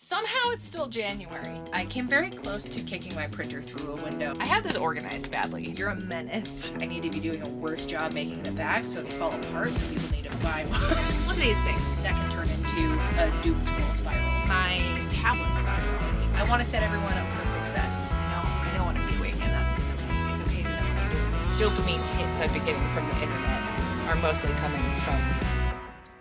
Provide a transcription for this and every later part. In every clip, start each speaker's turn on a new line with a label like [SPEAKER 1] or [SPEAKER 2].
[SPEAKER 1] Somehow it's still January. I came very close to kicking my printer through a window. I have this organized badly. You're a menace. I need to be doing a worse job making it back so they fall apart so people need to buy more. Look at these things. That can turn into a doom scroll spiral. My tablet spiral. I want to set everyone up for success. I know what I'm doing, and it's okay. It's okay to know what I'm doing. Dopamine hits I've been getting from the internet are mostly coming from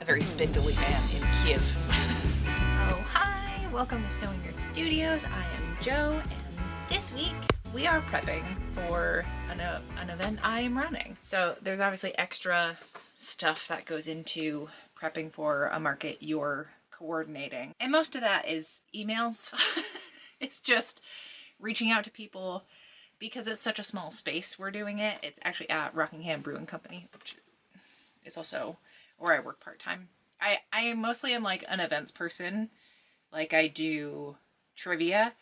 [SPEAKER 1] a very spindly man in Kiev. Oh, hi. Welcome to Sewing Nerd Studios. I am Jo, and this week we are prepping for an event I am running. So there's obviously extra stuff that goes into prepping for a market you're coordinating. And most of that is emails. It's just reaching out to people because it's such a small space we're doing it. It's actually at Rockingham Brewing Company, which is also where I work part-time. I mostly am like an events person. Like I do trivia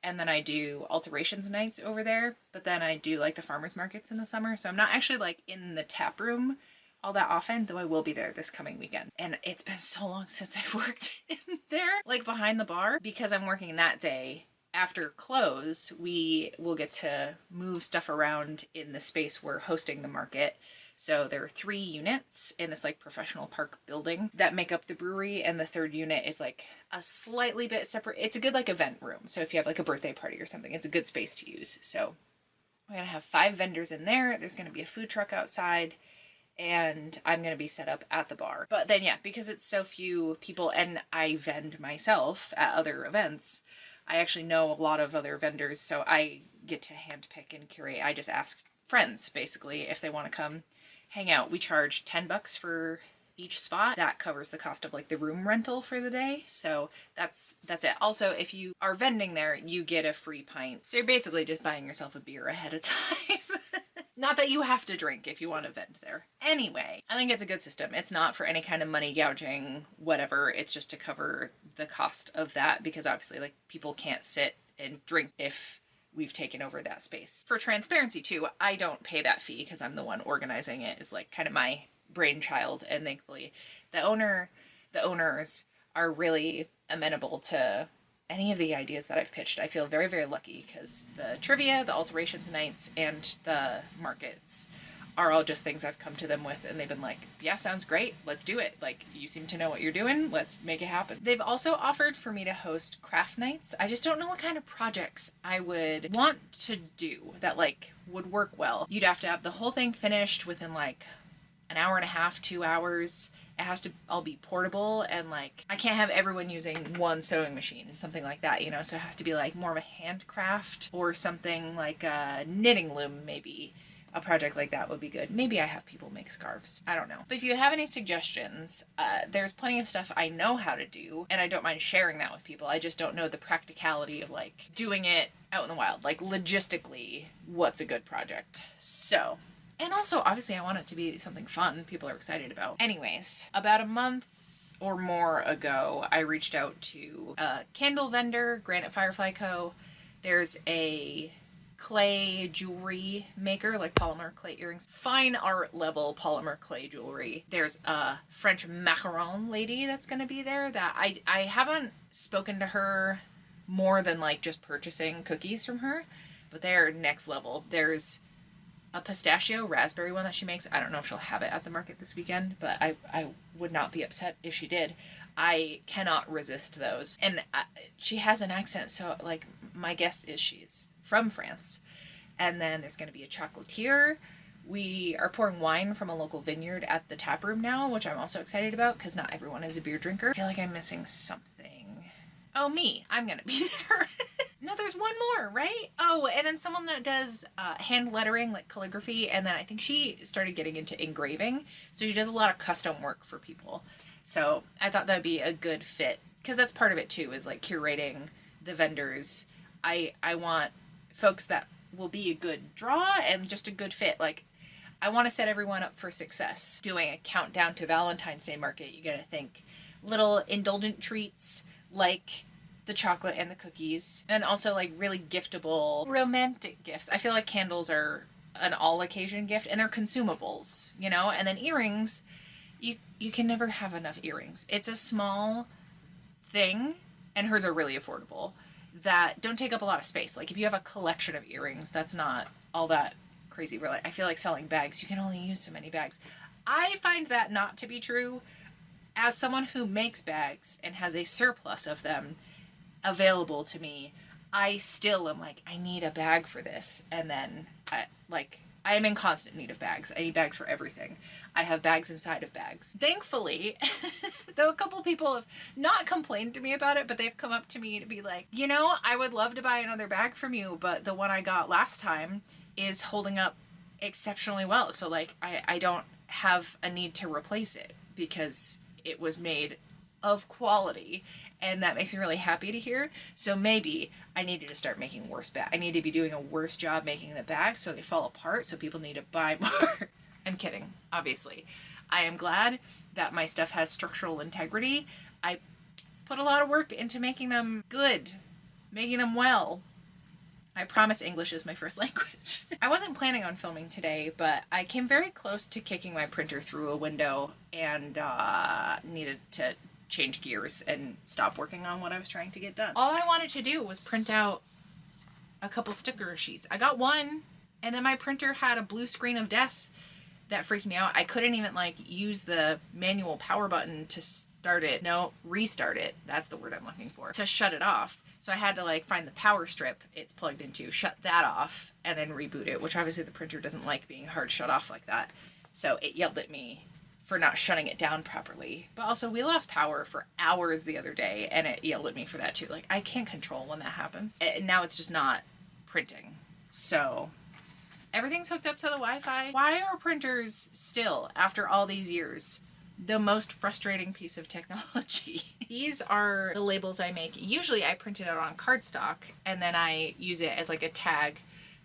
[SPEAKER 1] and then I do alterations nights over there, but then I do like the farmers markets in the summer. So I'm not actually like in the tap room all that often, though I will be there this coming weekend. And it's been so long since I've worked in there, like behind the bar, because I'm working that day. After close, we will get to move stuff around in the space we're hosting the market. So there are 3 units in this like professional park building that make up the brewery, and the 3rd unit is like a slightly bit separate. It's a good like event room. So if you have like a birthday party or something, it's a good space to use. So we're gonna have 5 vendors in there. There's gonna be a food truck outside, and I'm gonna be set up at the bar. But then yeah, because it's so few people and I vend myself at other events, I actually know a lot of other vendors, so I get to handpick and curate. I just ask friends basically if they want to come hang out. We charge $10 for each spot. That covers the cost of like the room rental for the day. So that's it. Also, if you are vending there, you get a free pint. So you're basically just buying yourself a beer ahead of time. Not that you have to drink if you want to vend there. Anyway, I think it's a good system. It's not for any kind of money gouging, whatever. It's just to cover the cost of that, because obviously like people can't sit and drink if we've taken over that space. For transparency too, I don't pay that fee because I'm the one organizing it. It's like kind of my brainchild, and thankfully the owners are really amenable to any of the ideas that I've pitched. I feel very, very lucky because the trivia, the alterations nights, and the markets are all just things I've come to them with, and they've been like, yeah, sounds great, let's do it. Like, you seem to know what you're doing, let's make it happen. They've also offered for me to host craft nights. I just don't know what kind of projects I would want to do that like would work well. You'd have to have the whole thing finished within like an hour and a half, 2 hours. It has to all be portable, and like I can't have everyone using one sewing machine and something like that, you know, so it has to be like more of a handcraft or something like a knitting loom maybe. A project like that would be good. Maybe I have people make scarves. I don't know. But if you have any suggestions, there's plenty of stuff I know how to do, and I don't mind sharing that with people. I just don't know the practicality of like doing it out in the wild. Like logistically, what's a good project? So, and also obviously I want it to be something fun people are excited about. Anyways, about a month or more ago, I reached out to a candle vendor, Granite Firefly Co. There's a clay jewelry maker, like polymer clay earrings, fine art level polymer clay jewelry. There's a French macaron lady that's going to be there that I haven't spoken to her more than like just purchasing cookies from her, but they're next level. There's a pistachio raspberry one that she makes. I don't know if she'll have it at the market this weekend, but I would not be upset if she did. I cannot resist those. And she has an accent, so like my guess is she's from France. And then there's going to be a chocolatier. We are pouring wine from a local vineyard at the tap room now, which I'm also excited about because not everyone is a beer drinker. I feel like I'm missing something. Oh, me. I'm going to be there. No, there's one more, right? Oh, and then someone that does hand lettering, like calligraphy, and then I think she started getting into engraving. So she does a lot of custom work for people. So I thought that'd be a good fit, because that's part of it too, is like curating the vendors. I want folks that will be a good draw and just a good fit. Like, I want to set everyone up for success. Doing a countdown to Valentine's Day market, you gotta think little indulgent treats like the chocolate and the cookies, and also like really giftable romantic gifts. I feel like candles are an all occasion gift, and they're consumables, you know. And then earrings, you can never have enough earrings. It's a small thing, and hers are really affordable, that don't take up a lot of space. Like if you have a collection of earrings, that's not all that crazy. Really, I feel like selling bags, you can only use so many bags. I find that not to be true. As someone who makes bags and has a surplus of them available to me, I still am like, I need a bag for this. And then I am in constant need of bags. I need bags for everything. I have bags inside of bags. Thankfully, though a couple people have not complained to me about it, but they've come up to me to be like, you know, I would love to buy another bag from you, but the one I got last time is holding up exceptionally well. So like, I don't have a need to replace it because it was made of quality. And that makes me really happy to hear. So maybe I needed to start making worse bags. I need to be doing a worse job making the bags so they fall apart so people need to buy more. I'm kidding, obviously. I am glad that my stuff has structural integrity. I put a lot of work into making them good, making them well. I promise English is my first language. I wasn't planning on filming today, but I came very close to kicking my printer through a window and needed to change gears and stop working on what I was trying to get done. All I wanted to do was print out a couple sticker sheets. I got one, and then my printer had a blue screen of death that freaked me out. I couldn't even like use the manual power button to start it. No, restart it. That's the word I'm looking for. To shut it off. So I had to like find the power strip it's plugged into, shut that off, and then reboot it, which obviously the printer doesn't like being hard shut off like that. So it yelled at me for not shutting it down properly. But also we lost power for hours the other day, and it yelled at me for that too. Like I can't control when that happens. And now it's just not printing. So everything's hooked up to the Wi-Fi. Why are printers still, after all these years, the most frustrating piece of technology? These are the labels I make. Usually I print it out on cardstock and then I use it as like a tag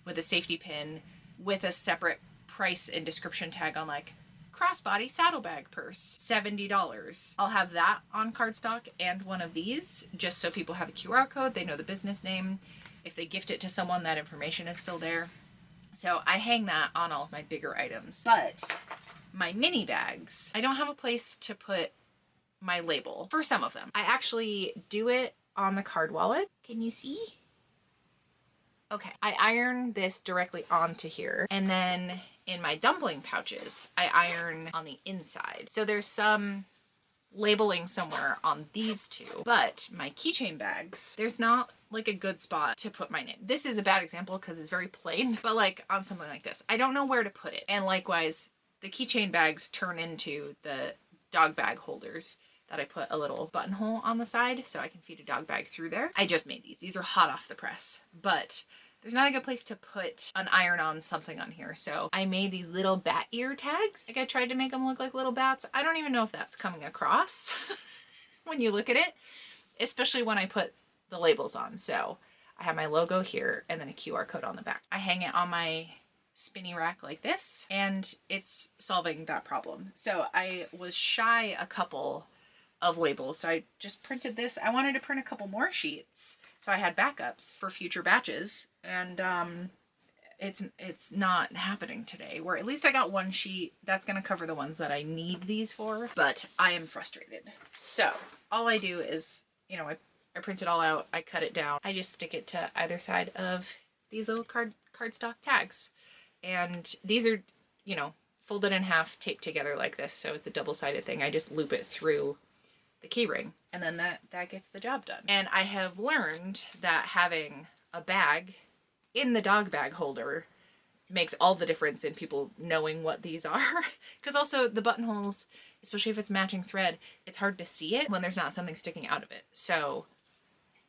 [SPEAKER 1] with a safety pin with a separate price and description tag on like crossbody saddlebag purse, $70. I'll have that on cardstock and one of these just so people have a QR code. They know the business name. If they gift it to someone, that information is still there. So I hang that on all of my bigger items. But my mini bags, I don't have a place to put my label for some of them. I actually do it on the card wallet. Can you see? Okay, I iron this directly onto here. And then in my dumpling pouches, I iron on the inside. So there's some labeling somewhere on these two, but my keychain bags, there's not like a good spot to put my name. This is a bad example because it's very plain, but like on something like this, I don't know where to put it. And likewise, the keychain bags turn into the dog bag holders that I put a little buttonhole on the side so I can feed a dog bag through there. I just made these. These are hot off the press, but there's not a good place to put an iron-on something on here. So I made these little bat ear tags. Like I tried to make them look like little bats. I don't even know if that's coming across when you look at it, especially when I put the labels on. So I have my logo here and then a QR code on the back. I hang it on my spinny rack like this, and it's solving that problem. So I was shy a couple of labels, so I just printed this. I wanted to print a couple more sheets so I had backups for future batches, and it's not happening today, where at least I got one sheet that's going to cover the ones that I need these for, but I am frustrated. So all I do is, you know, I print it all out, I cut it down, I just stick it to either side of these little cardstock tags. And these are, you know, folded in half, taped together like this, so it's a double-sided thing. I just loop it through the key ring, and then that gets the job done. And I have learned that having a bag in the dog bag holder makes all the difference in people knowing what these are. Because also the buttonholes, especially if it's matching thread, it's hard to see it when there's not something sticking out of it. So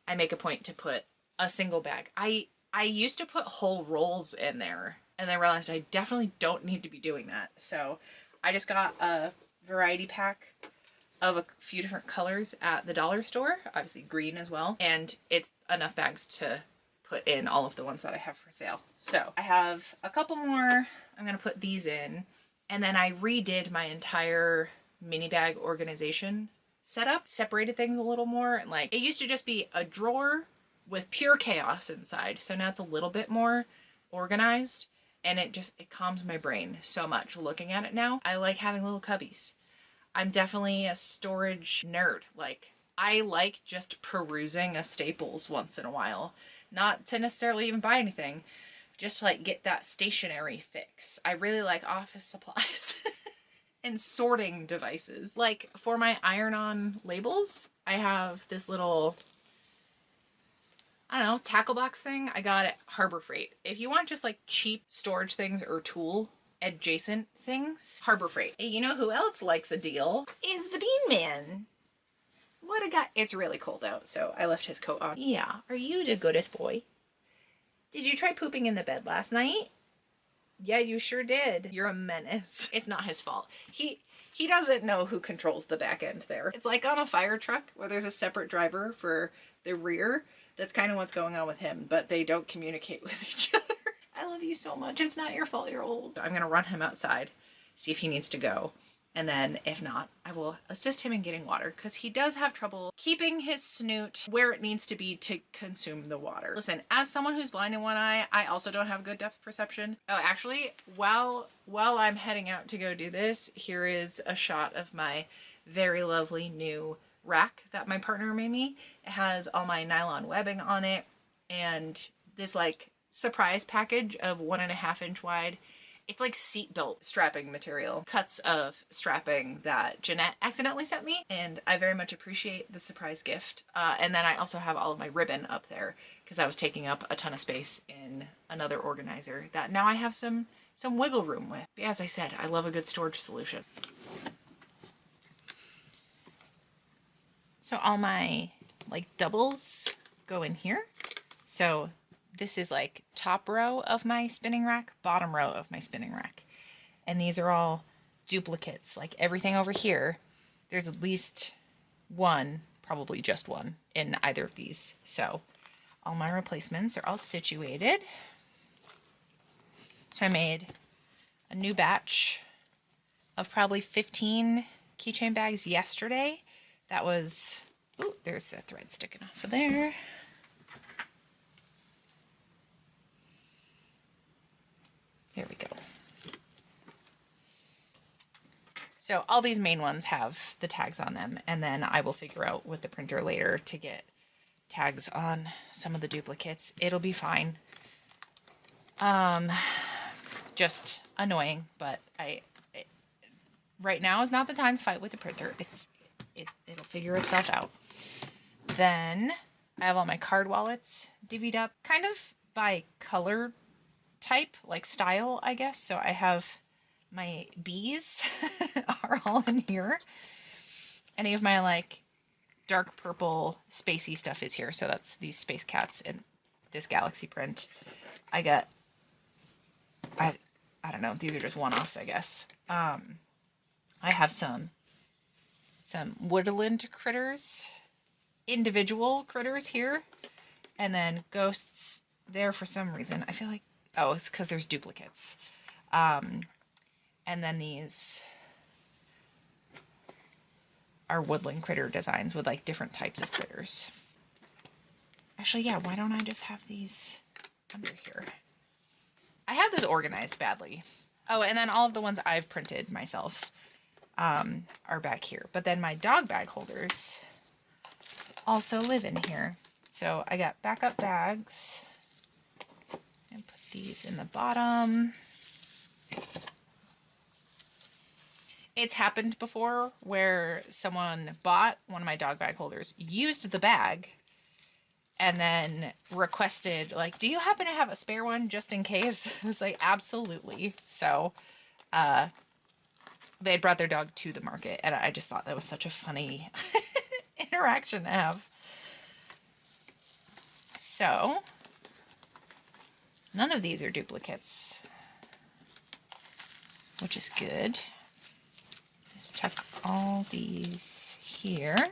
[SPEAKER 1] I make a point to put a single bag. I used to put whole rolls in there, and then realized I definitely don't need to be doing that. So I just got a variety pack of a few different colors at the dollar store, obviously green as well, and it's enough bags to put in all of the ones that I have for sale. So I have a couple more. I'm gonna put these in, and then I redid my entire mini bag organization setup, separated things a little more, and like it used to just be a drawer with pure chaos inside, so now it's a little bit more organized, and it calms my brain so much looking at it now. I like having little cubbies. I'm definitely a storage nerd. Like, I like just perusing a Staples once in a while. Not to necessarily even buy anything, just to like get that stationery fix. I really like office supplies and sorting devices. Like for my iron-on labels, I have this little, I don't know, tackle box thing I got at Harbor Freight. If you want just like cheap storage things or tool adjacent things, Harbor Freight. You know who else likes a deal? Is the Bean Man. What a guy. It's really cold out, so I left his coat on. Yeah, are you the goodest boy? Did you try pooping in the bed last night? Yeah, you sure did. You're a menace. It's not his fault. He doesn't know who controls the back end there. It's like on a fire truck where there's a separate driver for the rear. That's kind of what's going on with him, but they don't communicate with each other. I love you so much. It's not your fault you're old. I'm gonna run him outside, see if he needs to go. And then if not, I will assist him in getting water because he does have trouble keeping his snoot where it needs to be to consume the water. Listen, as someone who's blind in one eye, I also don't have good depth perception. Oh, actually, while I'm heading out to go do this, here is a shot of my very lovely new rack that my partner made me. It has all my nylon webbing on it and this like surprise package of 1.5 inch wide. It's like seatbelt strapping material, cuts of strapping that Jeanette accidentally sent me, and I very much appreciate the surprise gift. And then I also have all of my ribbon up there because I was taking up a ton of space in another organizer that now I have some wiggle room with. But as I said, I love a good storage solution. So all my like doubles go in here. So this is like top row of my spinning rack, bottom row of my spinning rack. And these are all duplicates. Like everything over here, there's at least one, probably just one, in either of these. So all my replacements are all situated. So I made a new batch of probably 15 keychain bags yesterday. That was, ooh, there's a thread sticking off of there. There we go. So all these main ones have the tags on them, and then I will figure out with the printer later to get tags on some of the duplicates. It'll be fine. Just annoying, but right now is not the time to fight with the printer. It'll figure itself out. Then I have all my card wallets divvied up, kind of by color type, like style, I guess. So I have my bees are all in here. Any of my like dark purple spacey stuff is here. So that's these space cats and this galaxy print. I got, I don't know. These are just one-offs, I guess. I have some woodland critters, individual critters here, and then ghosts there for some reason. I feel like, oh, it's because there's duplicates. And then these are woodland critter designs with like different types of critters. Actually, yeah, why don't I just have these under here? I have this organized badly. Oh, and then all of the ones I've printed myself are back here. But then my dog bag holders also live in here. So I got backup bags and put these in the bottom. It's happened before where someone bought one of my dog bag holders, used the bag, and then requested, like, do you happen to have a spare one just in case? I was like, absolutely. So they had brought their dog to the market, and I just thought that was such a funny interaction to have. So none of these are duplicates, which is good. Just tuck all these here.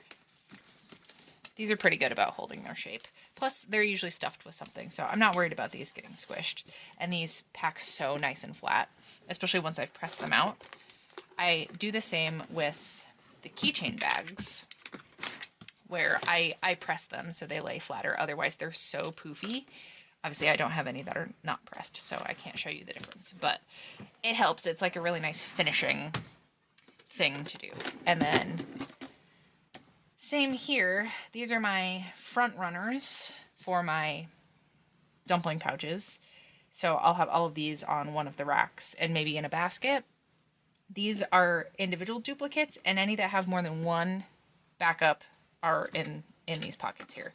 [SPEAKER 1] These are pretty good about holding their shape. Plus, they're usually stuffed with something, so I'm not worried about these getting squished. And these pack so nice and flat, especially once I've pressed them out. I do the same with the keychain bags, where I press them so they lay flatter. Otherwise, they're so poofy. Obviously, I don't have any that are not pressed, so I can't show you the difference. But it helps. It's like a really nice finishing thing to do. And then Same here. These are my front runners for my dumpling pouches. So I'll have all of these on one of the racks and maybe in a basket. These are individual duplicates, and any that have more than one backup are in these pockets here.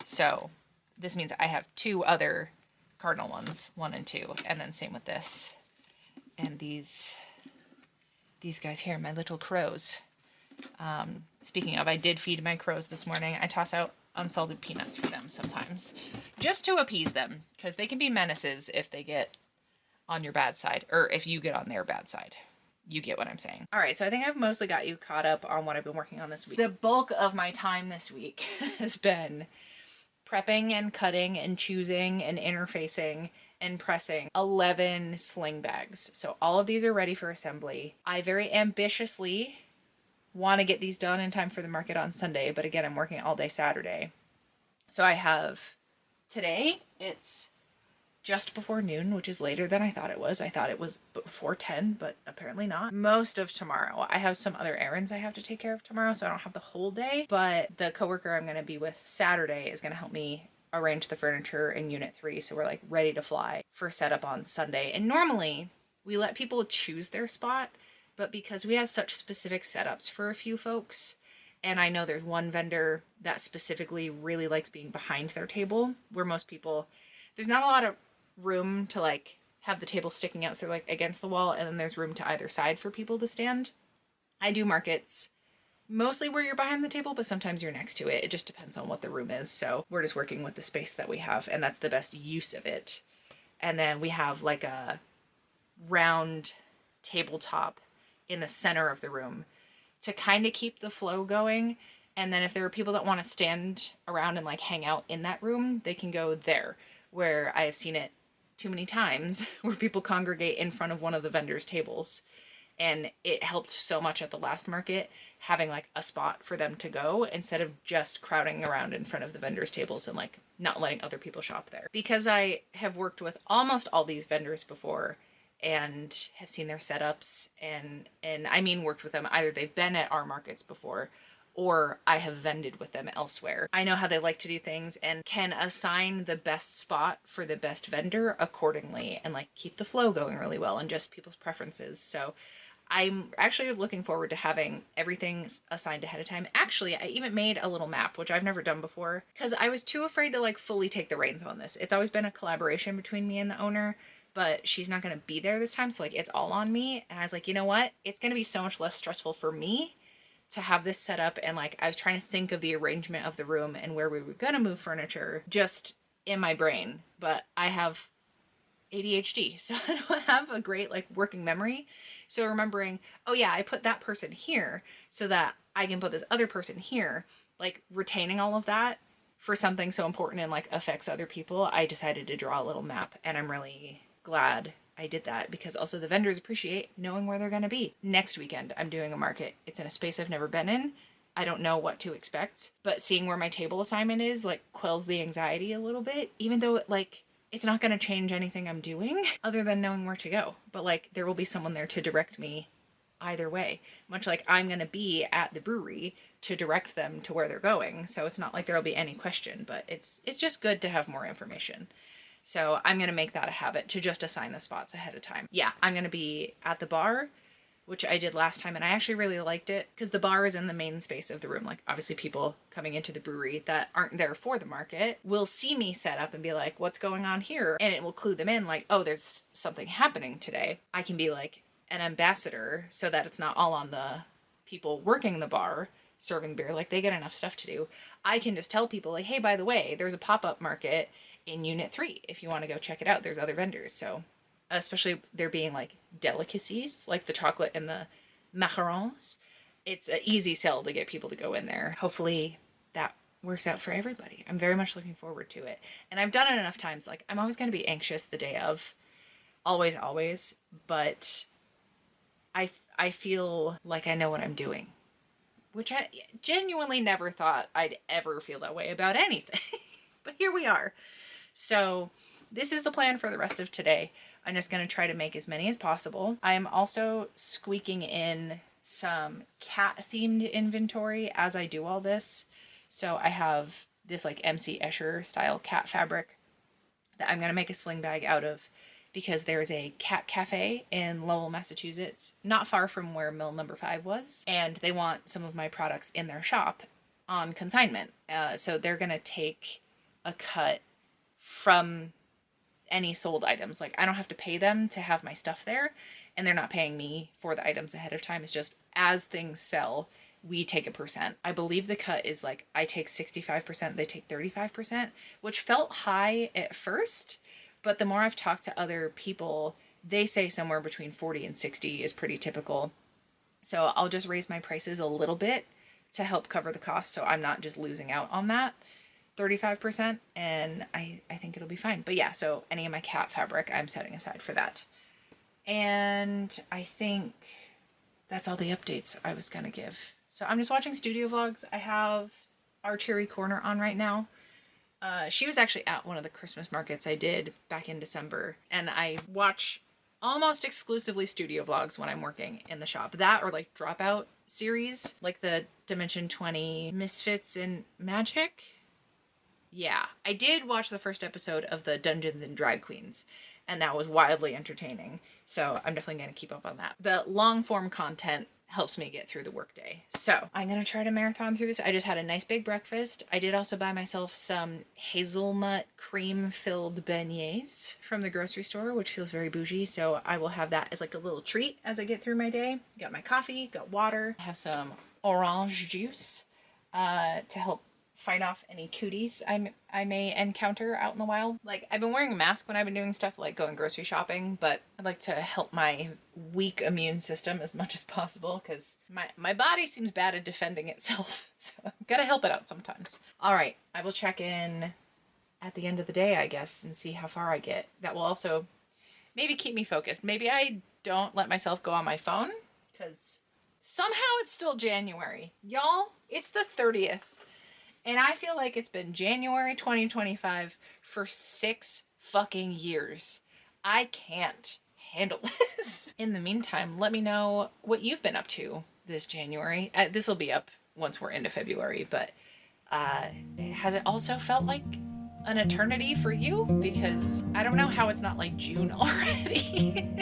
[SPEAKER 1] So this means I have 2 other cardinal ones, 1 and 2, and then same with this. And these guys here, my little crows. Speaking of, I did feed my crows this morning. I toss out unsalted peanuts for them sometimes, just to appease them, because they can be menaces if they get on your bad side, or if you get on their bad side. You get what I'm saying. All right, so I think I've mostly got you caught up on what I've been working on this week. The bulk of my time this week has been prepping and cutting and choosing and interfacing and pressing 11 sling bags. So all of these are ready for assembly. I very ambitiously want to get these done in time for the market on Sunday, but again, I'm working all day Saturday. So I have today, it's just before noon, which is later than I thought it was. I thought it was before 10, but apparently not. Most of tomorrow. I have some other errands I have to take care of tomorrow, so I don't have the whole day, but the coworker I'm going to be with Saturday is going to help me arrange the furniture in Unit 3, so we're like ready to fly for setup on Sunday. And normally we let people choose their spot, but because we have such specific setups for a few folks, and I know there's one vendor that specifically really likes being behind their table, where most people, there's not a lot of room to like have the table sticking out, so like against the wall, and then there's room to either side for people to stand. I do markets mostly where you're behind the table, but sometimes you're next to it. It just depends on what the room is. So we're just working with the space that we have, and that's the best use of it. And then we have like a round tabletop in the center of the room to kind of keep the flow going. And then if there are people that want to stand around and like hang out in that room, they can go there, where I have seen it too many times where people congregate in front of one of the vendors' tables. And it helped so much at the last market having like a spot for them to go instead of just crowding around in front of the vendors' tables and like not letting other people shop there. Because I have worked with almost all these vendors before and have seen their setups, and I mean worked with them, either they've been at our markets before or I have vended with them elsewhere. I know how they like to do things and can assign the best spot for the best vendor accordingly and like keep the flow going really well and just people's preferences. So I'm actually looking forward to having everything assigned ahead of time. Actually, I even made a little map, which I've never done before, because I was too afraid to like fully take the reins on this. It's always been a collaboration between me and the owner, but she's not going to be there this time, so like it's all on me. And I was like, you know what? It's going to be so much less stressful for me to have this set up. And like I was trying to think of the arrangement of the room and where we were going to move furniture just in my brain, but I have ADHD, so I don't have a great like working memory. So remembering, oh yeah, I put that person here so that I can put this other person here, like retaining all of that for something so important and like affects other people, I decided to draw a little map, and I'm really glad I did that, because also the vendors appreciate knowing where they're going to be. Next weekend, I'm doing a market. It's in a space I've never been in. I don't know what to expect, but seeing where my table assignment is like quells the anxiety a little bit, even though it's not going to change anything I'm doing other than knowing where to go. But like there will be someone there to direct me either way, much like I'm going to be at the brewery to direct them to where they're going. So it's not like there'll be any question, but it's just good to have more information. So I'm going to make that a habit to just assign the spots ahead of time. Yeah, I'm going to be at the bar, which I did last time, and I actually really liked it because the bar is in the main space of the room. Like obviously people coming into the brewery that aren't there for the market will see me set up and be like, what's going on here? And it will clue them in like, oh, there's something happening today. I can be like an ambassador so that it's not all on the people working the bar serving beer. Like they get enough stuff to do. I can just tell people like, hey, by the way, there's a pop-up market in Unit 3 if you want to go check it out. There's other vendors. So especially there being like delicacies like the chocolate and the macarons, it's an easy sell to get people to go in there. Hopefully that works out for everybody. I'm very much looking forward to it, and I've done it enough times. Like I'm always going to be anxious the day of, always, but I feel like I know what I'm doing, which I genuinely never thought I'd ever feel that way about anything. But here we are. So this is the plan for the rest of today. I'm just going to try to make as many as possible. I'm also squeaking in some cat themed inventory as I do all this. So I have this like MC Escher style cat fabric that I'm going to make a sling bag out of because there's a cat cafe in Lowell, Massachusetts, not far from where Mill Number 5 was, and they want some of my products in their shop on consignment. So they're going to take a cut from any sold items. Like, I don't have to pay them to have my stuff there, and they're not paying me for the items ahead of time. It's just as things sell, we take a percent. I believe the cut is like I take 65%, they take 35%, which felt high at first, but the more I've talked to other people, they say somewhere between 40 and 60 is pretty typical. So I'll just raise my prices a little bit to help cover the cost, so I'm not just losing out on that 35%, and I think it'll be fine. But yeah, so any of my cat fabric I'm setting aside for that. And I think that's all the updates I was gonna give. So I'm just watching studio vlogs. I have our Cherry Corner on right now. She was actually at one of the Christmas markets I did back in December, and I watch almost exclusively studio vlogs when I'm working in the shop. That or like Dropout series, like the Dimension 20 Misfits in Magic. Yeah, I did watch the first episode of the Dungeons and Drag Queens, and that was wildly entertaining. So I'm definitely going to keep up on that. The long form content helps me get through the workday. So I'm going to try to marathon through this. I just had a nice big breakfast. I did also buy myself some hazelnut cream filled beignets from the grocery store, which feels very bougie. So I will have that as like a little treat as I get through my day. Got my coffee, got water. I have some orange juice to help fight off any cooties I may encounter out in the wild. Like, I've been wearing a mask when I've been doing stuff like going grocery shopping, but I'd like to help my weak immune system as much as possible because my body seems bad at defending itself. So I've got to help it out sometimes. All right, I will check in at the end of the day, I guess, and see how far I get. That will also maybe keep me focused. Maybe I don't let myself go on my phone because somehow it's still January. Y'all, it's the 30th. And I feel like it's been January 2025 for 6 fucking years. I can't handle this. In the meantime, let me know what you've been up to this January. This will be up once we're into February, but has it also felt like an eternity for you? Because I don't know how it's not like June already.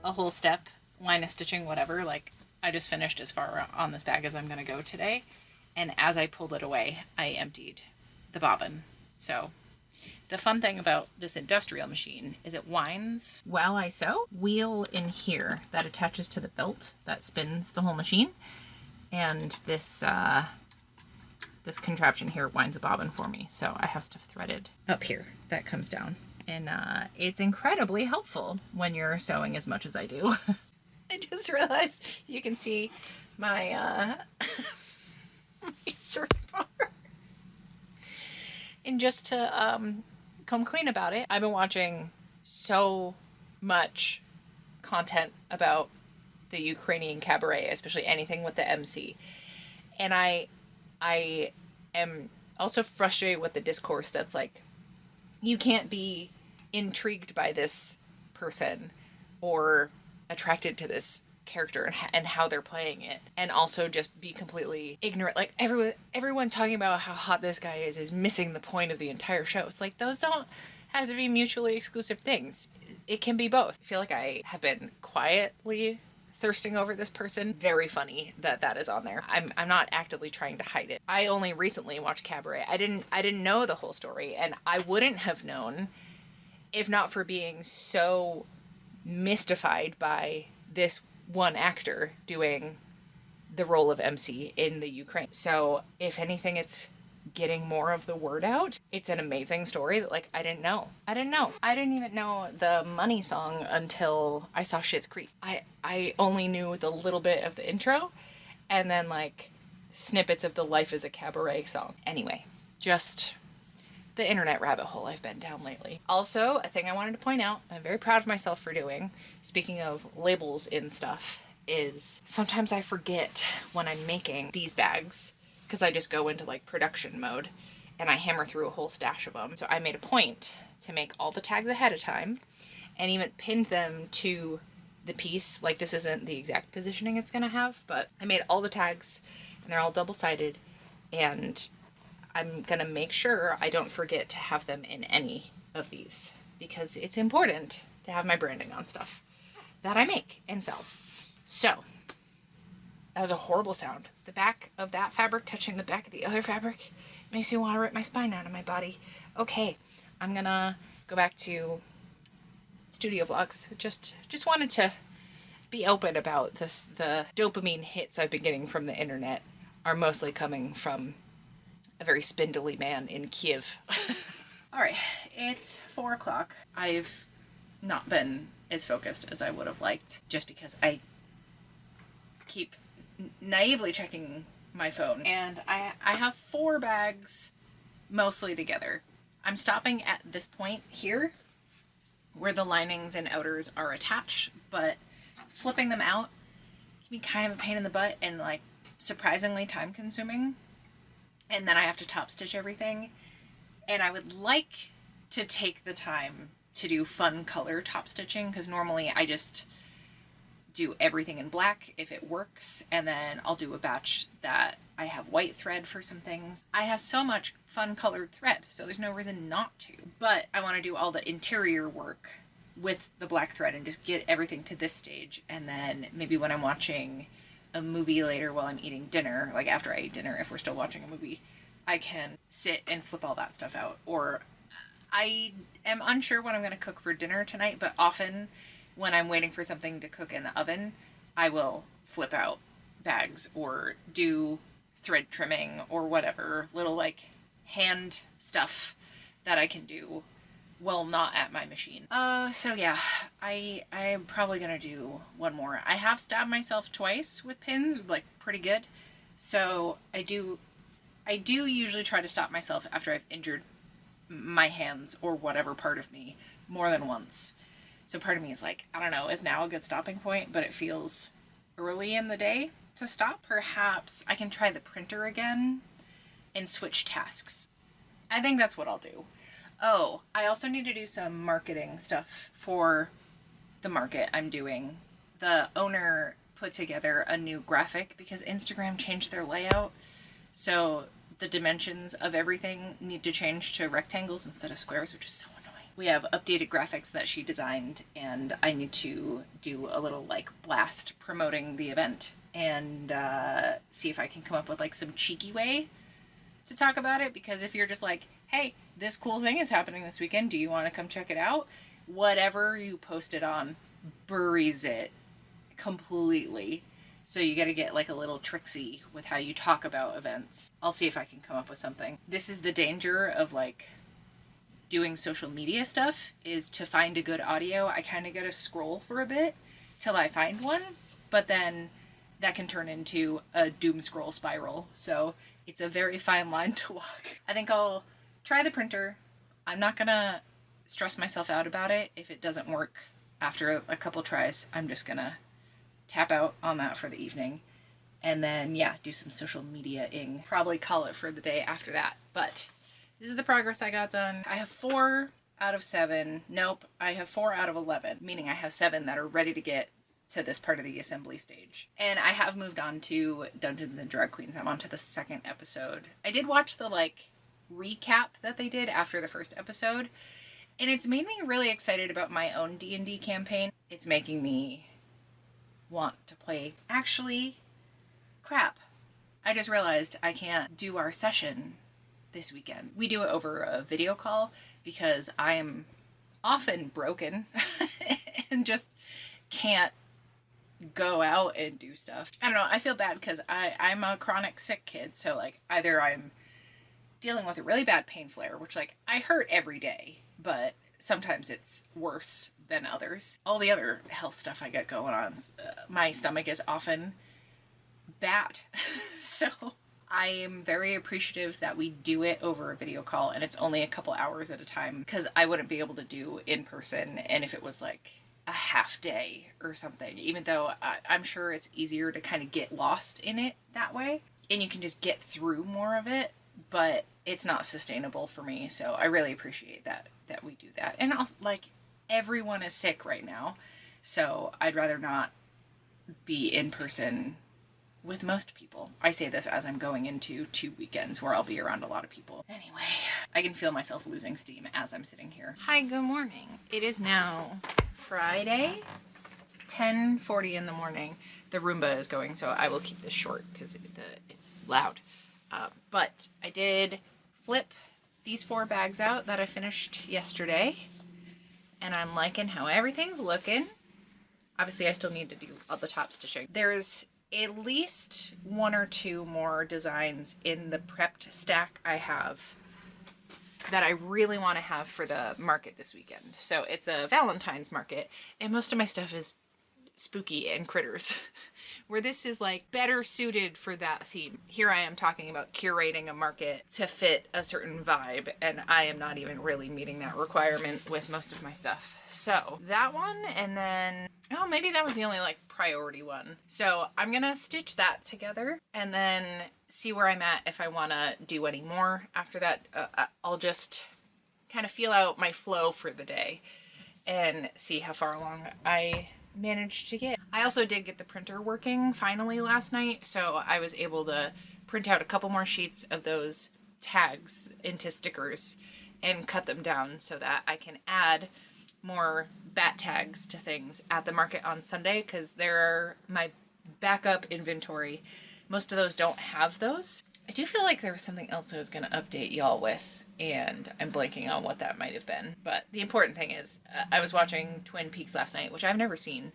[SPEAKER 1] A whole step, line of stitching, whatever. Like, I just finished as far on this bag as I'm going to go today. And as I pulled it away, I emptied the bobbin. So the fun thing about this industrial machine is it winds while I sew. Wheel in here that attaches to the belt that spins the whole machine. And this this contraption here winds a bobbin for me. So I have stuff threaded up here that comes down. And it's incredibly helpful when you're sewing as much as I do. I just realized you can see my, my search bar. And just to come clean about it, I've been watching so much content about the Ukrainian cabaret, especially anything with the MC. And I am also frustrated with the discourse that's like, you can't be intrigued by this person or attracted to this character and how they're playing it, and also just be completely ignorant. Like, everyone talking about how hot this guy is missing the point of the entire show. It's like, those don't have to be mutually exclusive things. It can be both. I feel like I have been quietly thirsting over this person. Very funny that is on there. I'm not actively trying to hide it. I only recently watched Cabaret. I didn't know the whole story, and I wouldn't have known if not for being so mystified by this one actor doing the role of MC in the Ukraine. So if anything, it's getting more of the word out. It's an amazing story that, like, I didn't know. I didn't even know the Money song until I saw Schitt's Creek. I only knew the little bit of the intro and then, like, snippets of the Life is a Cabaret song. Anyway, just the internet rabbit hole I've been down lately. Also, a thing I wanted to point out, I'm very proud of myself for doing, speaking of labels in stuff, is sometimes I forget when I'm making these bags, because I just go into like production mode and I hammer through a whole stash of them. So I made a point to make all the tags ahead of time and even pinned them to the piece. Like, this isn't the exact positioning it's gonna have, but I made all the tags and they're all double-sided, and I'm gonna make sure I don't forget to have them in any of these, because it's important to have my branding on stuff that I make and sell. So, that was a horrible sound. The back of that fabric touching the back of the other fabric makes me want to rip my spine out of my body. Okay, I'm gonna go back to studio vlogs. Just wanted to be open about the dopamine hits I've been getting from the internet are mostly coming from a very spindly man in Kiev. All right, it's 4 o'clock. I've not been as focused as I would have liked, just because I keep naively checking my phone. And I have 4 bags mostly together. I'm stopping at this point here where the linings and outers are attached, but flipping them out can be kind of a pain in the butt and like surprisingly time consuming. And then I have to top stitch everything. And I would like to take the time to do fun color top stitching, because normally I just do everything in black if it works, and then I'll do a batch that I have white thread for some things. I have so much fun colored thread, so there's no reason not to. But I want to do all the interior work with the black thread and just get everything to this stage, and then maybe when I'm watching a movie later while I'm eating dinner, like after I eat dinner, if we're still watching a movie, I can sit and flip all that stuff out. Or I am unsure what I'm going to cook for dinner tonight, but often when I'm waiting for something to cook in the oven, I will flip out bags or do thread trimming or whatever little like hand stuff that I can do while not at my machine. So yeah, I'm probably gonna do one more. I have stabbed myself twice with pins, like pretty good. So I do usually try to stop myself after I've injured my hands or whatever part of me more than once. So part of me is like, I don't know, is now a good stopping point, but it feels early in the day to stop. Perhaps I can try the printer again and switch tasks. I think that's what I'll do. Oh, I also need to do some marketing stuff for the market I'm doing. The owner put together a new graphic because Instagram changed their layout. So the dimensions of everything need to change to rectangles instead of squares, which is so annoying. We have updated graphics that she designed, and I need to do a little like blast promoting the event and see if I can come up with like some cheeky way to talk about it. Because if you're just like, hey, this cool thing is happening this weekend, do you want to come check it out? Whatever you post it on buries it completely. So you gotta get like a little tricksy with how you talk about events. I'll see if I can come up with something. This is the danger of like doing social media stuff, is to find a good audio. I kind of gotta scroll for a bit till I find one, but then that can turn into a doom scroll spiral. So it's a very fine line to walk. I think I'll try the printer. I'm not gonna stress myself out about it if it doesn't work after a couple tries. I'm just gonna tap out on that for the evening, and then yeah, do some social media-ing. Probably call it for the day after that. But this is the progress I got done. I have 4 out of 7. Nope, I have 4 out of 11, meaning I have 7 that are ready to get to this part of the assembly stage. And I have moved on to Dungeons and Drag Queens. I'm on to the 2nd episode. I did watch the like recap that they did after the 1st episode, and it's made me really excited about my own D&D campaign. It's making me want to play. Actually, crap, I just realized I can't do our session this weekend. We do it over a video call because I am often broken and just can't go out and do stuff. I don't know, I feel bad because I'm a chronic sick kid, so like either I'm dealing with a really bad pain flare, which like I hurt every day, but sometimes it's worse than others. All the other health stuff I get going on, my stomach is often bad. So I am very appreciative that we do it over a video call, and it's only a couple hours at a time, because I wouldn't be able to do in person. And if it was like a half day or something, even though I'm sure it's easier to kind of get lost in it that way and you can just get through more of it, but it's not sustainable for me. So I really appreciate that we do that. And also, like, everyone is sick right now, so I'd rather not be in person with most people. I say this as I'm going into 2 weekends where I'll be around a lot of people. Anyway, I can feel myself losing steam as I'm sitting here. Hi, good morning. It is now Friday. It's 10:40 in the morning. The Roomba is going, so I will keep this short because it's loud. But I did flip these 4 bags out that I finished yesterday, and I'm liking how everything's looking. Obviously, I still need to do all the top stitching. There's at least 1 or 2 more designs in the prepped stack I have that I really want to have for the market this weekend. So it's a Valentine's market, and most of my stuff is spooky and critters, where this is like better suited for that theme. Here I am talking about curating a market to fit a certain vibe, and I am not even really meeting that requirement with most of my stuff. So that one, and then, oh, maybe that was the only like priority one. So I'm gonna stitch that together and then see where I'm at if I want to do any more after that. I'll just kind of feel out my flow for the day and see how far along I managed to get. I also did get the printer working finally last night, so I was able to print out a couple more sheets of those tags into stickers and cut them down so that I can add more bat tags to things at the market on Sunday, because they're my backup inventory. Most of those don't have those. I do feel like there was something else I was going to update y'all with, and I'm blanking on what that might have been. But the important thing is, I was watching Twin Peaks last night, which I've never seen,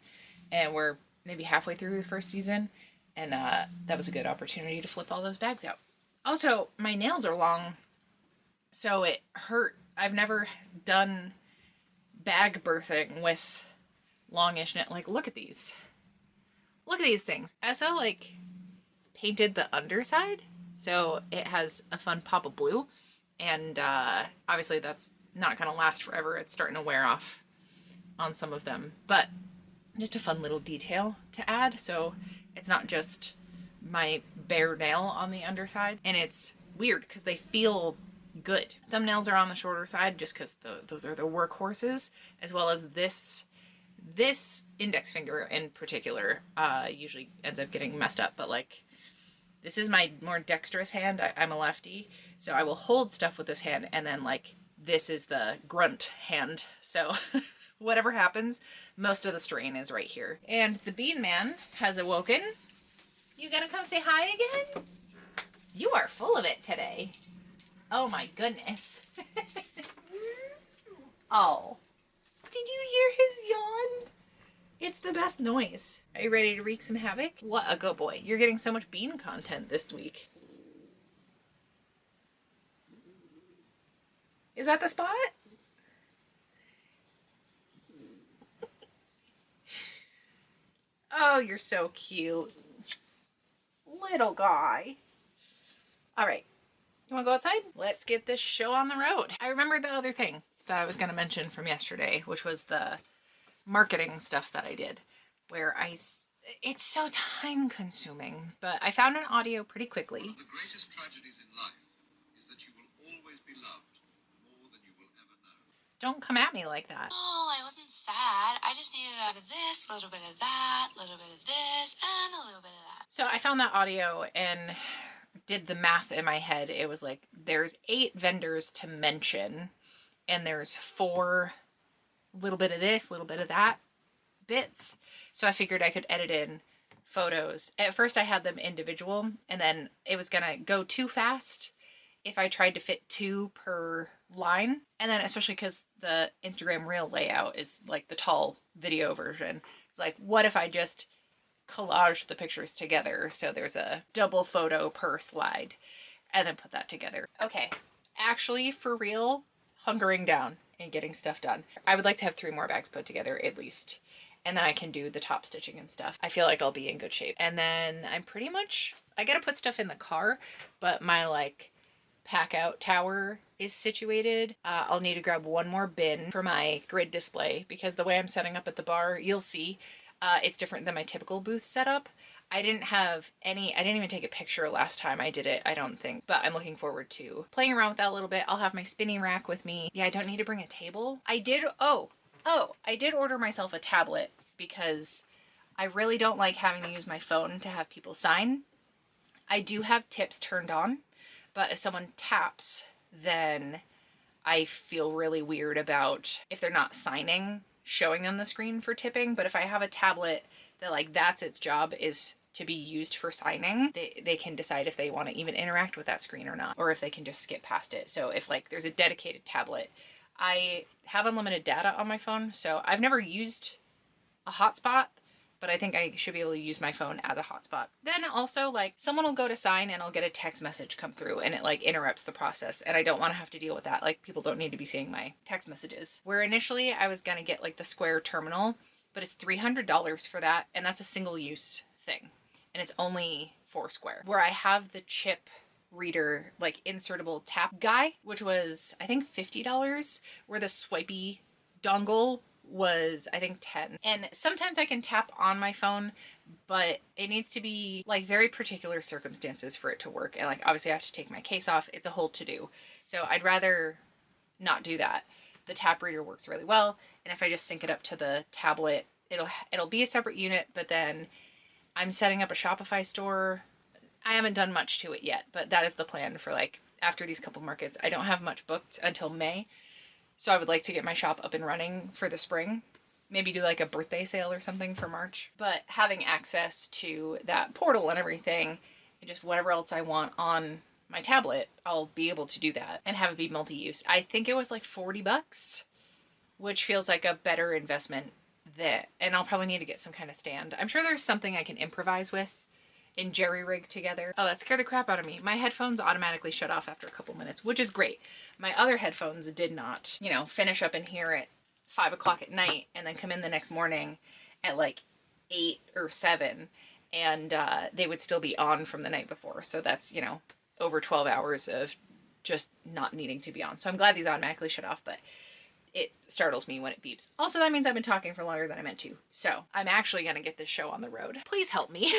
[SPEAKER 1] and we're maybe halfway through the first season, and that was a good opportunity to flip all those bags out. Also, my nails are long, so it hurt. I've never done bag birthing with longish nails. Like, look at these. Look at these things. I also, like, painted the underside, so it has a fun pop of blue. And obviously that's not going to last forever. It's starting to wear off on some of them. But just a fun little detail to add. So it's not just my bare nail on the underside. And it's weird because they feel good. Thumbnails are on the shorter side just because those are the workhorses, as well as this index finger in particular usually ends up getting messed up. But like, this is my more dexterous hand. I'm a lefty, so I will hold stuff with this hand, and then like this is the grunt hand. So whatever happens, most of the strain is right here. And the Bean Man has awoken. You gonna come say hi again? You are full of it today. Oh my goodness. Oh, did you hear his yawn? It's the best noise. Are you ready to wreak some havoc? What a good boy. You're getting so much bean content this week. Is that the spot? Oh, you're so cute. Little guy. All right. You want to go outside? Let's get this show on the road. I remembered the other thing that I was going to mention from yesterday, which was the marketing stuff that I did, where it's so time consuming, but I found an audio pretty quickly. One of the greatest tragedies in life is that you will always be loved more than you will ever know. Don't come at me like that.
[SPEAKER 2] Oh, I wasn't sad. I just needed a bit of this, a little bit of that, a little bit of this, and a little bit of that.
[SPEAKER 1] So I found that audio and did the math in my head. It was like, there's 8 vendors to mention, and there's 4 little bit of this, little bit of that bits. So I figured I could edit in photos. At first I had them individual, and then it was gonna go too fast if I tried to fit 2 per line. And then especially because the Instagram Reel layout is like the tall video version. It's like, what if I just collage the pictures together so there's a double photo per slide, and then put that together. Okay, actually for real, hunkering down and getting stuff done. I would like to have 3 more bags put together at least, and then I can do the top stitching and stuff. I feel like I'll be in good shape. And then I'm pretty much, I gotta put stuff in the car, but my like pack out tower is situated. I'll need to grab 1 more bin for my grid display, because the way I'm setting up at the bar, you'll see, it's different than my typical booth setup. I didn't even take a picture last time I did it, I don't think, but I'm looking forward to playing around with that a little bit. I'll have my spinning rack with me. Yeah, I don't need to bring a table. I did order myself a tablet because I really don't like having to use my phone to have people sign. I do have tips turned on, but if someone taps, then I feel really weird about if they're not signing, showing them the screen for tipping. But if I have a tablet that like that's its job is to be used for signing, they can decide if they want to even interact with that screen or not, or if they can just skip past it. So if like there's a dedicated tablet, I have unlimited data on my phone, so I've never used a hotspot, but I think I should be able to use my phone as a hotspot. Then also like someone will go to sign and I'll get a text message come through and it like interrupts the process, and I don't want to have to deal with that. Like people don't need to be seeing my text messages. Where initially I was gonna get like the Square terminal, but it's $300 for that, and that's a single use thing. And it's only for Square. Where I have the chip reader, like insertable tap guy, which was I think $50, where the swipey dongle was I think 10. And sometimes I can tap on my phone, but it needs to be like very particular circumstances for it to work. And like obviously I have to take my case off. It's a whole to-do. So I'd rather not do that. The tap reader works really well, and if I just sync it up to the tablet, it'll be a separate unit. But then I'm setting up a Shopify store. I haven't done much to it yet, but that is the plan for like after these couple markets. I don't have much booked until May. So I would like to get my shop up and running for the spring. Maybe do like a birthday sale or something for March. But having access to that portal and everything, and just whatever else I want on my tablet, I'll be able to do that and have it be multi-use. I think it was like $40, which feels like a better investment there. And I'll probably need to get some kind of stand. I'm sure there's something I can improvise with and jerry-rig together. Oh, that scared the crap out of me. My headphones automatically shut off after a couple minutes, which is great. My other headphones did not, finish up in here at 5 o'clock at night and then come in the next morning at like 8 or 7, and they would still be on from the night before. So that's, over 12 hours of just not needing to be on. So I'm glad these automatically shut off, but it startles me when it beeps. Also, that means I've been talking for longer than I meant to. So I'm actually going to get this show on the road. Please help me.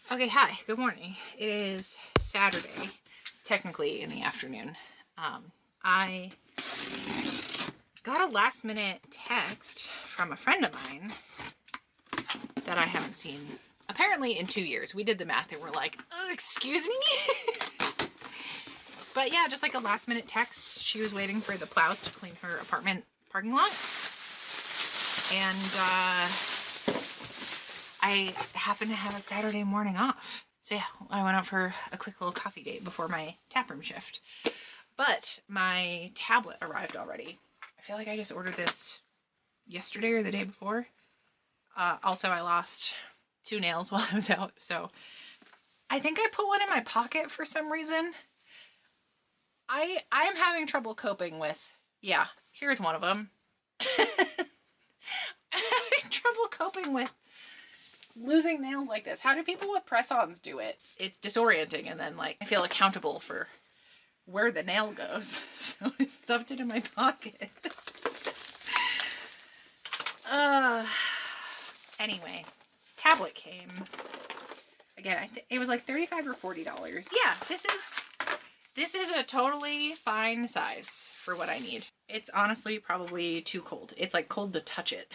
[SPEAKER 1] Okay, hi, good morning. It is Saturday, technically in the afternoon. I got a last minute text from a friend of mine that I haven't seen apparently in 2 years. We did the math and we're like, excuse me? But yeah, just like a last minute text. She was waiting for the plows to clean her apartment parking lot. And I happened to have a Saturday morning off. So yeah, I went out for a quick little coffee date before my taproom shift. But my tablet arrived already. I feel like I just ordered this yesterday or the day before. Also, I lost 2 nails while I was out. So I think I put one in my pocket for some reason. I'm having trouble coping with, yeah, here's one of them. I'm having trouble coping with losing nails like this. How do people with press-ons do it? It's disorienting, and then like I feel accountable for where the nail goes. So I stuffed it in my pocket. Anyway, tablet came. Again, it was like $35 or $40. Yeah, this is a totally fine size for what I need. It's honestly probably too cold. It's like cold to touch it.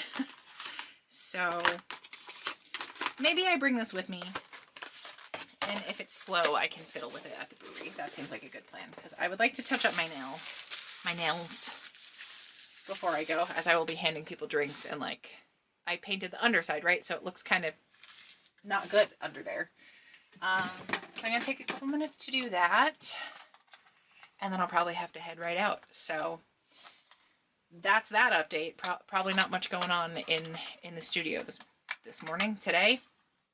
[SPEAKER 1] So maybe I bring this with me, and if it's slow, I can fiddle with it at the brewery. That seems like a good plan, because I would like to touch up my nails before I go, as I will be handing people drinks, and like I painted the underside, right? So it looks kind of not good under there. So I'm gonna take a couple minutes to do that, and then I'll probably have to head right out. So that's that update. Probably not much going on in the studio this morning, today.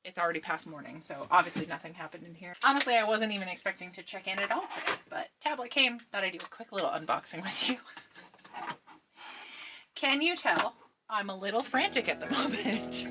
[SPEAKER 1] it's already past morning, so obviously nothing happened in here. Honestly, I wasn't even expecting to check in at all today, but tablet came. Thought I'd do a quick little unboxing with you. Can you tell I'm a little frantic at the moment?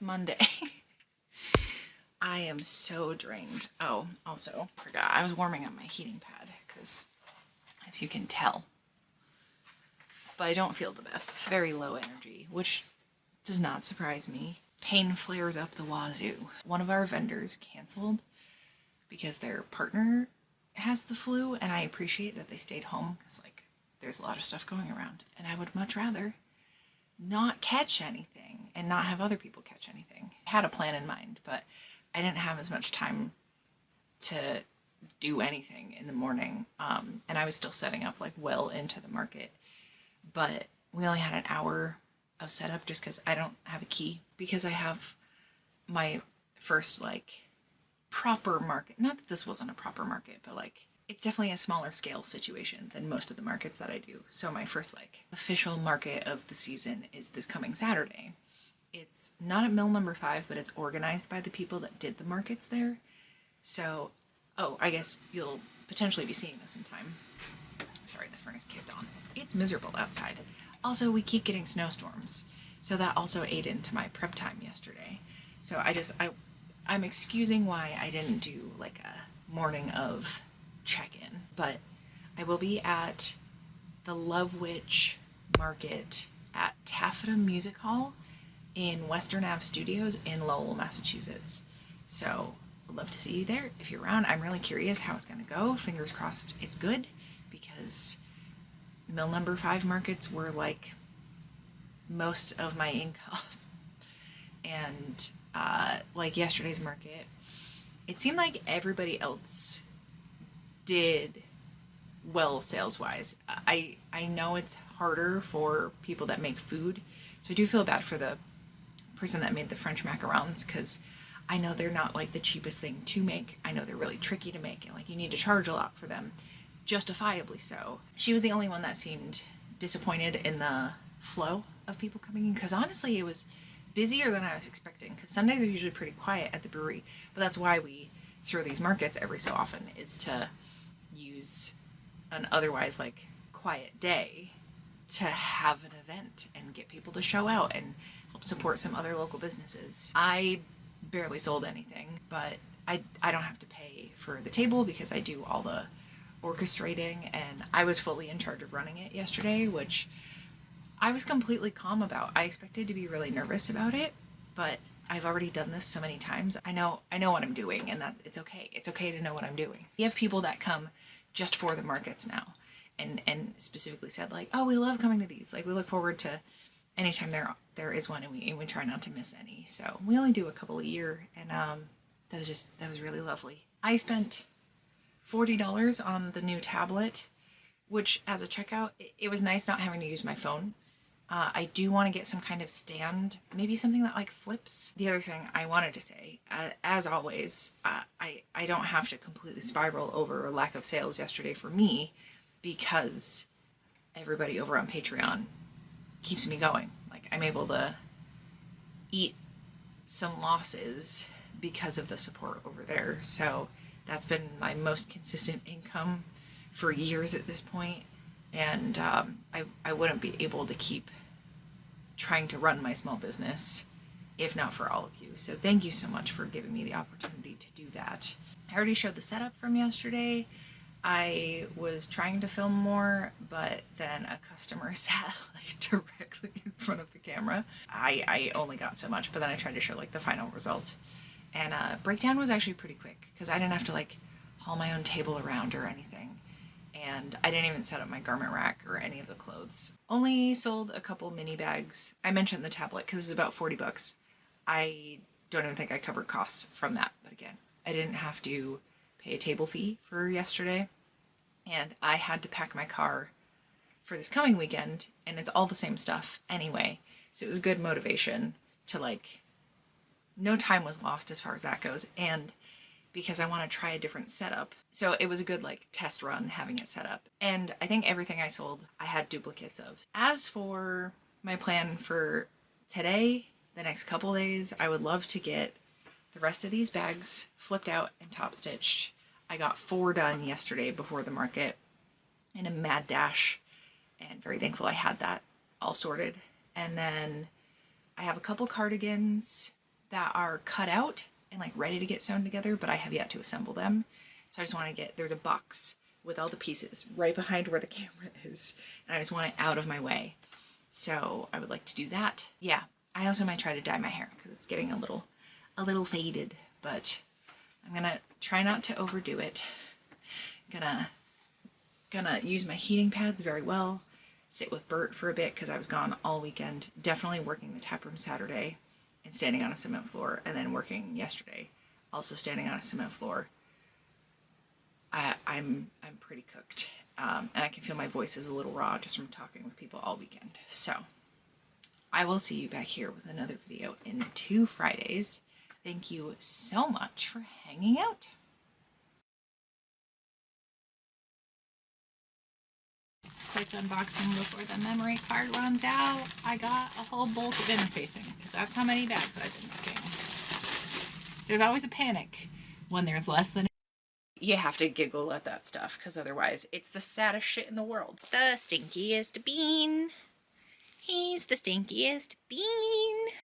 [SPEAKER 1] Monday. I am so drained. Oh, also, forgot, I was warming up my heating pad because, if you can tell, but I don't feel the best. Very low energy, which does not surprise me. Pain flares up the wazoo. One of our vendors canceled because their partner has the flu, and I appreciate that they stayed home because, like, there's a lot of stuff going around, and I would much rather not catch anything and not have other people catch anything. I had a plan in mind, but I didn't have as much time to do anything in the morning, and I was still setting up like well into the market, but we only had an hour of setup just because I don't have a key, because I have my first like proper market. Not that this wasn't a proper market, but like it's definitely a smaller scale situation than most of the markets that I do. So my first like official market of the season is this coming Saturday. It's not at mill number 5, but it's organized by the people that did the markets there. So, oh, I guess you'll potentially be seeing this in time. Sorry, the furnace kicked on. It's miserable outside. Also, we keep getting snowstorms. So that also ate into my prep time yesterday. So I'm excusing why I didn't do like a morning of check-in, but I will be at the Love Witch Market at Taffeta Music Hall in Western Ave Studios in Lowell, Massachusetts. So I'd love to see you there if you're around. I'm really curious how it's going to go. Fingers crossed it's good, because mill number 5 markets were like most of my income. And like yesterday's market, it seemed like everybody else did well sales wise. I know it's harder for people that make food, so I do feel bad for the person that made the French macarons, because I know they're not like the cheapest thing to make. I know they're really tricky to make, and like you need to charge a lot for them, justifiably so. She was the only one that seemed disappointed in the flow of people coming in, because honestly it was busier than I was expecting, because Sundays are usually pretty quiet at the brewery, but that's why we throw these markets every so often, is to use an otherwise like quiet day to have an event and get people to show out and help support some other local businesses. I barely sold anything, but I don't have to pay for the table because I do all the orchestrating, and I was fully in charge of running it yesterday, which I was completely calm about. I expected to be really nervous about it, but I've already done this so many times. I know what I'm doing, and that it's okay. It's okay to know what I'm doing. We have people that come just for the markets now, and specifically said like, oh, we love coming to these. Like, we look forward to anytime there is one, and we try not to miss any. So we only do a couple a year, and that was really lovely. I spent $40 on the new tablet, which as a checkout, it was nice not having to use my phone. I do want to get some kind of stand, maybe something that like flips. The other thing I wanted to say, as always, I don't have to completely spiral over lack of sales yesterday for me, because everybody over on Patreon keeps me going. Like, I'm able to eat some losses because of the support over there. So that's been my most consistent income for years at this point. And I wouldn't be able to keep trying to run my small business if not for all of you. So thank you so much for giving me the opportunity to do that. I already showed the setup from yesterday. I was trying to film more, but then a customer sat like directly in front of the camera. I only got so much, but then I tried to show like the final result. And breakdown was actually pretty quick, because I didn't have to like haul my own table around or anything. And I didn't even set up my garment rack or any of the clothes. Only sold a couple mini bags. I mentioned the tablet because it was about $40. I don't even think I covered costs from that. But again, I didn't have to pay a table fee for yesterday. And I had to pack my car for this coming weekend, and it's all the same stuff anyway. So it was good motivation to like, no time was lost as far as that goes. And because I want to try a different setup. So it was a good like test run having it set up. And I think everything I sold, I had duplicates of. As for my plan for today, the next couple days, I would love to get the rest of these bags flipped out and top stitched. I got 4 done yesterday before the market in a mad dash, and very thankful I had that all sorted. And then I have a couple cardigans that are cut out and like ready to get sewn together, but I have yet to assemble them. So I just want to there's a box with all the pieces right behind where the camera is, and I just want it out of my way. So I would like to do that. Yeah, I also might try to dye my hair because it's getting a little faded, but I'm gonna try not to overdo it. Gonna use my heating pads very well, sit with Bert for a bit because I was gone all weekend, definitely working the taproom Saturday and standing on a cement floor, and then working yesterday, also standing on a cement floor. I'm pretty cooked, and I can feel my voice is a little raw just from talking with people all weekend. So I will see you back here with another video in 2 Fridays. Thank you so much for hanging out. Quick unboxing before the memory card runs out. I got a whole bulk of interfacing because that's how many bags I've been making. There's always a panic when there's less than. You have to giggle at that stuff because otherwise it's the saddest shit in the world. The stinkiest bean. He's the stinkiest bean.